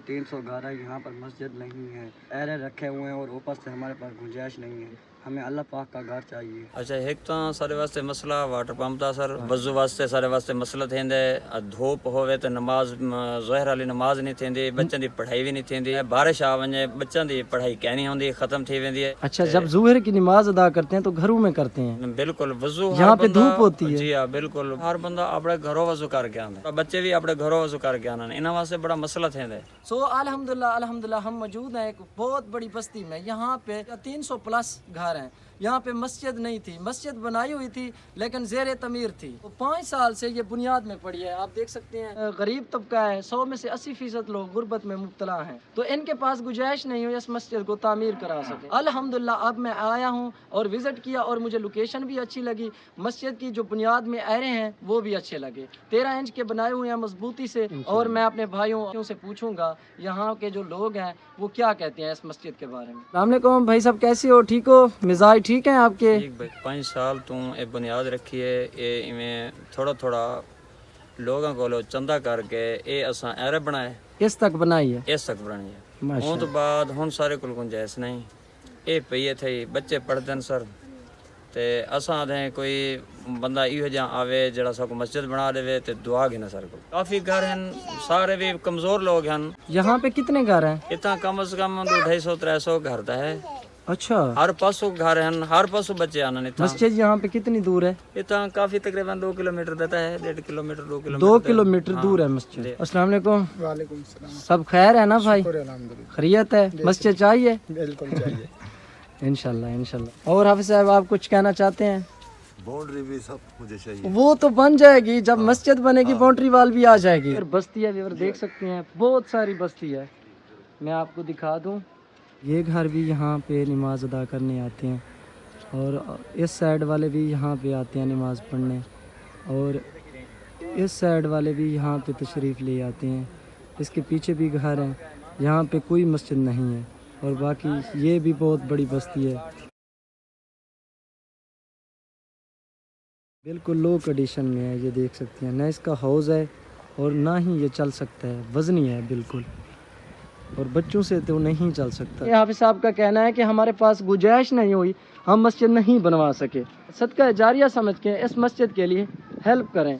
200-300 گھر ہے، یہاں پر مسجد نہیں ہے، ایرے رکھے ہوئے ہیں اور اوپر سے ہمارے پاس گنجائش نہیں ہے. ہمیں اللہ پاک کا گھر چاہیے. اچھا ایک تو سارے واسطے مسئلہ واٹر پمپ دا سر وضو واسطے سارے واسطے مسئلہ تھیندے دھوپ ہوئے تو نماز ظہر والی نماز نہیں تھیندی بچوں دی پڑھائی بھی نہیں تھیندی بارش آ ونجے بچوں دی پڑھائی کہنی ہوندی ختم تھی ویندی ہے. اچھا جب ظہر کی نماز ادا کرتے ہیں تو گھروں میں کرتے ہیں؟ بالکل وضو یہاں پہ دھوپ ہوتی ہے. جی ہاں بالکل ہر بندہ اپنے گھروں وضو کر کے آندا بچے بھی اپنے گھروں وضو کر کے آنا انہاں واسطے بڑا مسئلہ تھیندے. الحمدللہ ہم موجود ہیں ایک بہت بڑی بستی میں. یہاں پہ 300 پلس گھر ہیں. یہاں پہ مسجد نہیں تھی، مسجد بنائی ہوئی تھی لیکن زیر تعمیر تھی. 5 سال سے یہ بنیاد میں پڑی ہے. آپ دیکھ سکتے ہیں غریب طبقہ ہے، 100 میں سے 80% لوگ غربت میں مبتلا ہیں، تو ان کے پاس گنجائش نہیں ہوئی اس مسجد کو تعمیر کرا سکے. الحمدللہ اب میں آیا ہوں اور وزٹ کیا اور مجھے لوکیشن بھی اچھی لگی. مسجد کی جو بنیاد میں ایرے ہیں وہ بھی اچھے لگے، 13 انچ کے بنائے ہوئے ہیں مضبوطی سے. اور میں اپنے بھائیوں سے پوچھوں گا یہاں کے جو لوگ ہیں وہ کیا کہتے ہیں اس مسجد کے بارے میں. السلام علیکم بھائی صاحب، کیسے ہو؟ ٹھیک ہو؟ مزاج ٹھیک ہیں آپ کے؟ ٹھیک بھائی 5 سال تو یہ بنیاد رکھی ہے. یہ میں تھوڑا تھوڑا لوگوں کو چندہ کر کے یہ اساں ایرے بنائے اس تک بنائی ہے، اس تک بنائی ہے. ہوں تو بعد ہوں سارے کل گنجائش نہیں یہ پئی تھی بچے پڑھتے ہیں سر تے اساں دیں کوئی بندہ ایو جہاں آوے جڑا سا کو مسجد بنا دے تے دعا گھنا سر کو. کافی گھر ہیں سارے بھی کمزور لوگ ہیں. یہاں پہ کتنے گھر ہیں؟ اتنا کم از کم 250-300 گھر دا ہے. اچھا ہر پاسوں گھر ہیں ہر پاسوں بچے آنا نہیں. مسجد یہاں پہ کتنی دور ہے؟ اتنا کافی تقریباً 2 کلومیٹر دیتا ہے 1.5 کلومیٹر 2 کلومیٹر 2 کلومیٹر دور ہے مسجد. السلام علیکم. وعلیکم السلام. سب خیر ہے نا بھائی؟ الحمدللہ خیریت ہے؟ مسجد چاہیے؟ بالکل چاہیے. انشاءاللہ. اور حافظ صاحب آپ کچھ کہنا چاہتے ہیں؟ باؤنڈری بھی سب مجھے چاہیے. وہ تو بن جائے گی جب مسجد بنے گی، باؤنڈری وال بھی آ جائے گی. بستی ہے دیکھ سکتے ہیں بہت ساری بستی ہے. میں آپ کو دکھا دوں یہ گھر بھی یہاں پہ نماز ادا کرنے آتے ہیں اور اس سائڈ والے بھی یہاں پہ آتے ہیں نماز پڑھنے اور اس سائڈ والے بھی یہاں پہ تشریف لے آتے ہیں. اس کے پیچھے بھی گھر ہیں. یہاں پہ کوئی مسجد نہیں ہے اور باقی یہ بھی بہت بڑی بستی ہے. بالکل لو کنڈیشن میں ہے، یہ دیکھ سکتے ہیں. نہ اس کا حوض ہے اور نہ ہی یہ چل سکتا ہے، وزنی ہے بالکل اور بچوں سے تو نہیں چل سکتا. یہ حافظ صاحب کا کہنا ہے کہ ہمارے پاس گنجائش نہیں ہوئی، ہم مسجد نہیں بنوا سکے. صدقہ جاریہ سمجھ کے اس مسجد کے لیے ہیلپ کریں.